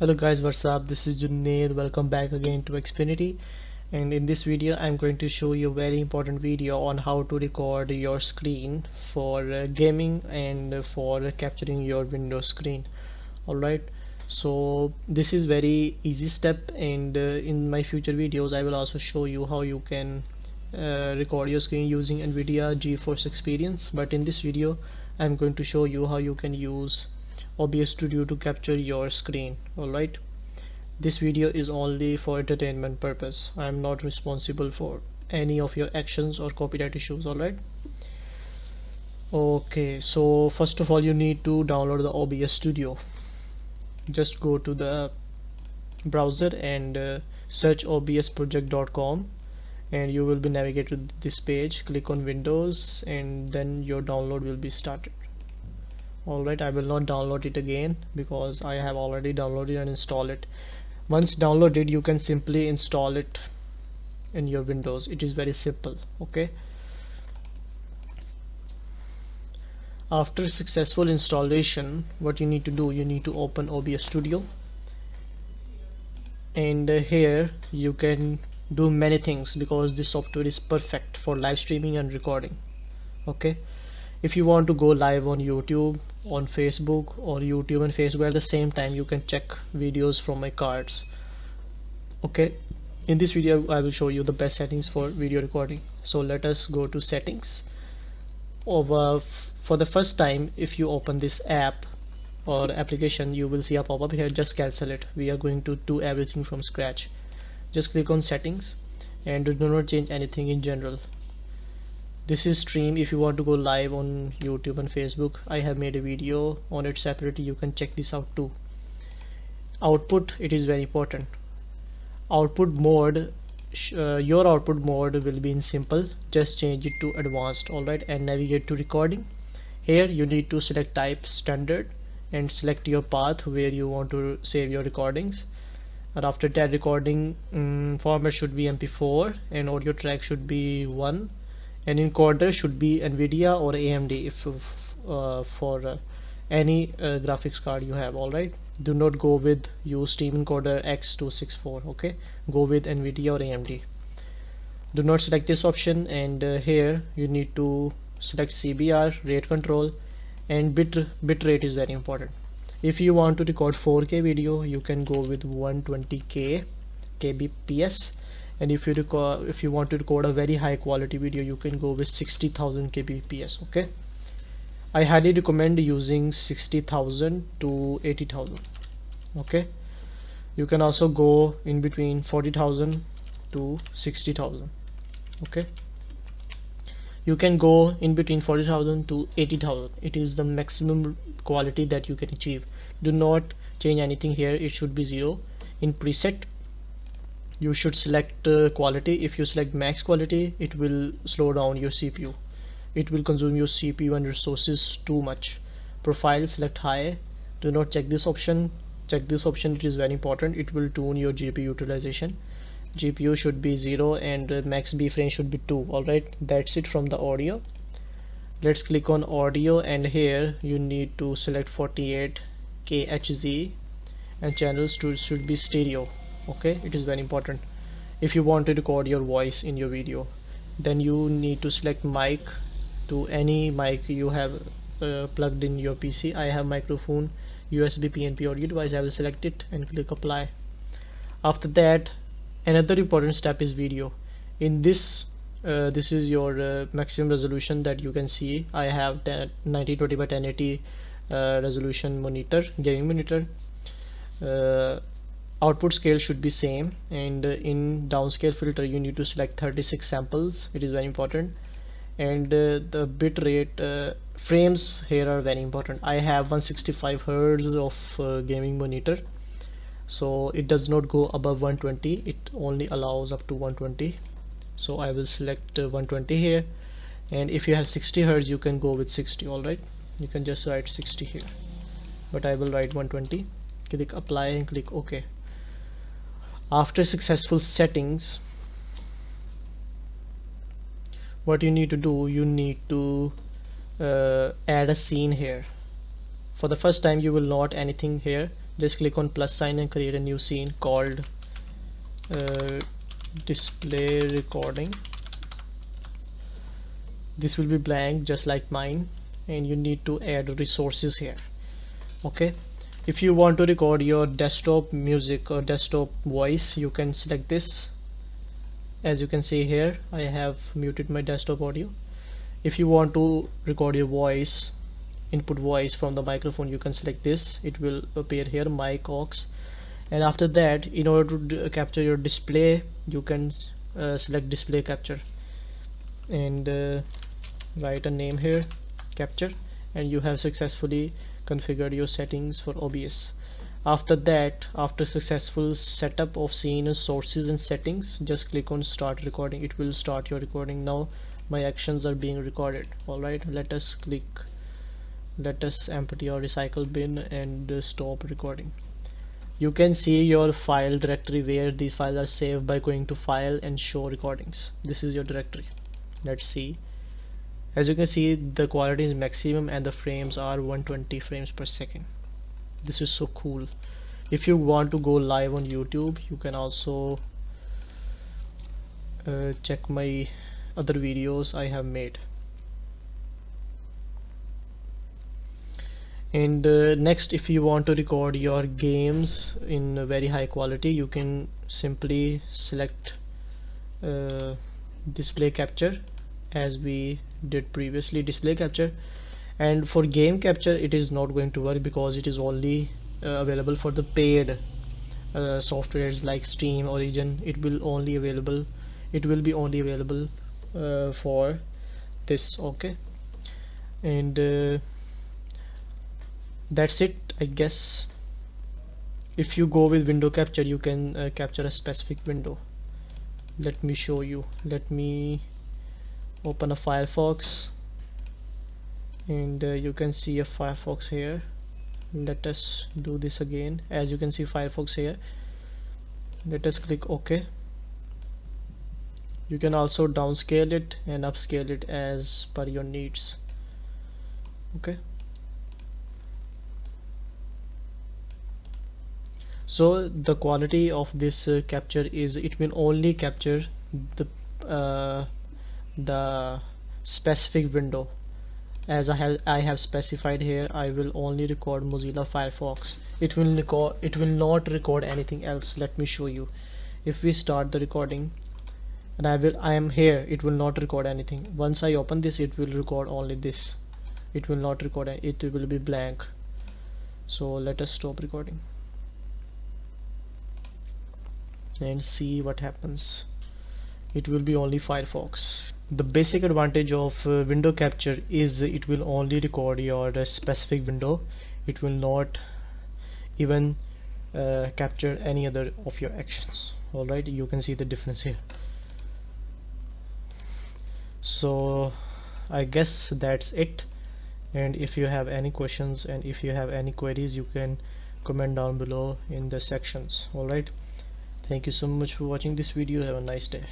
Hello guys, what's up? This is Junaid. Welcome back again to Xfinity, and in this video I'm going to show you a very important video on how to record your screen for gaming and for capturing your Windows screen. Alright, so this is very easy step, and in my future videos I will also show you how you can record your screen using NVIDIA GeForce Experience. But in this video I'm going to show you how you can use OBS Studio to capture your screen. Alright, this video is only for entertainment purpose. I am not responsible for any of your actions or copyright issues. Alright, okay, so first of all you need to download the OBS Studio. Just go to the browser and search obsproject.com, and you will be navigated to this page. Click on Windows and then your download will be started. Alright, I will not download it again because I have already downloaded and installed it. Once downloaded, you can simply install it in your Windows. It is very simple. Okay, after successful installation, what you need to do, you need to open OBS Studio, and here you can do many things because this software is perfect for live streaming and recording. Okay, if you want to go live on YouTube, on Facebook, or YouTube and Facebook at the same time, you can check videos from my cards. Okay, in this video I will show you the best settings for video recording. So let us go to settings. For the first time, if you open this app or application, you will see a pop-up here. Just cancel it. We are going to do everything from scratch. Just click on settings and do not change anything in general. This is stream. If you want to go live on YouTube and Facebook, I have made a video on it separately. You can check this out too. Output, it is very important. Output mode, your output mode will be in simple. Just change it to advanced. Alright, and navigate to recording. Here you need to select type standard and select your path where you want to save your recordings. And after that, recording format should be MP4 and audio track should be 1, and encoder should be NVIDIA or AMD if for any graphics card you have. Alright, do not go with use Steam encoder X264. Okay, go with NVIDIA or AMD. Do not select this option, and here you need to select CBR, rate control, and bit rate is very important. If you want to record 4K video, you can go with 120K kbps, and if you want to record a very high quality video, you can go with 60,000 kbps. Okay, I highly recommend using 60,000 to 80,000. Okay, you can also go in between 40,000 to 60,000. Okay, you can go in between 40,000 to 80,000. It is the maximum quality that you can achieve. Do not change anything here. It should be 0. In preset, you should select quality. If you select max quality, it will slow down your CPU. It will consume your CPU and resources too much. Profile, select high. Do not check this option. Check this option. It is very important. It will tune your GPU utilization. GPU should be 0 and max B frame should be 2. Alright, that's it from the audio. Let's click on audio, and here you need to select 48K HZ, and channels should be stereo. Okay, it is very important if you want to record your voice in your video. Then you need to select mic to any mic you have plugged in your PC. I have microphone USB PNP audio device. I will select it and click apply. After that, another important step is video. In this this is your maximum resolution that you can see. I have 1920 by 1080 resolution monitor, gaming monitor. Output scale should be same, and in downscale filter you need to select 36 samples. It is very important, and the bit rate frames here are very important. I have 165 Hertz of gaming monitor, so it does not go above 120. It only allows up to 120, so I will select 120 here. And if you have 60 Hertz, you can go with 60. Alright, you can just write 60 here, but I will write 120. Click apply and click OK. After successful settings, what you need to do, you need to add a scene here. For the first time you will not anything here, just click on plus sign and create a new scene called display recording. This will be blank just like mine, and you need to add resources here. Okay, if you want to record your desktop music or desktop voice, you can select this. As you can see here, I have muted my desktop audio. If you want to record your voice, input voice from the microphone, you can select this. It will appear here, mic aux. And after that, in order to capture your display, you can select display capture and write a name here, capture, and you have successfully configured your settings for OBS. After that, after successful setup of scene, sources and settings, just click on start recording. It will start your recording. Now my actions are being recorded. Alright, let us empty our recycle bin and stop recording. You can see your file directory where these files are saved by going to file and show recordings. This is your directory. Let's see. As you can see, the quality is maximum and the frames are 120 frames per second. This is so cool. If you want to go live on YouTube, you can also check my other videos I have made. And next, if you want to record your games in a very high quality, you can simply select display capture, as we did previously, display capture. And for game capture, it is not going to work because it is only available for the paid softwares like Steam, Origin. It will be only available for this. Okay, and that's it, I guess. If you go with window capture, you can capture a specific window. Let me show you. Let me open a Firefox, and you can see a Firefox here. Let us do this again. As you can see Firefox here, let us click OK. You can also downscale it and upscale it as per your needs. Okay, so the quality of this capture is, it will only capture the specific window. As I have specified here, I will only record Mozilla Firefox. It will not record anything else. Let me show you. If we start the recording and I am here, it will not record anything. Once I open this, it will record only this. It will not record, it will be blank. So let us stop recording and see what happens. It will be only Firefox. The basic advantage of window capture is it will only record your specific window. It will not even capture any other of your actions. Alright, you can see the difference here. So I guess that's it, and if you have any questions and if you have any queries, you can comment down below in the sections. Alright, thank you so much for watching this video. Have a nice day.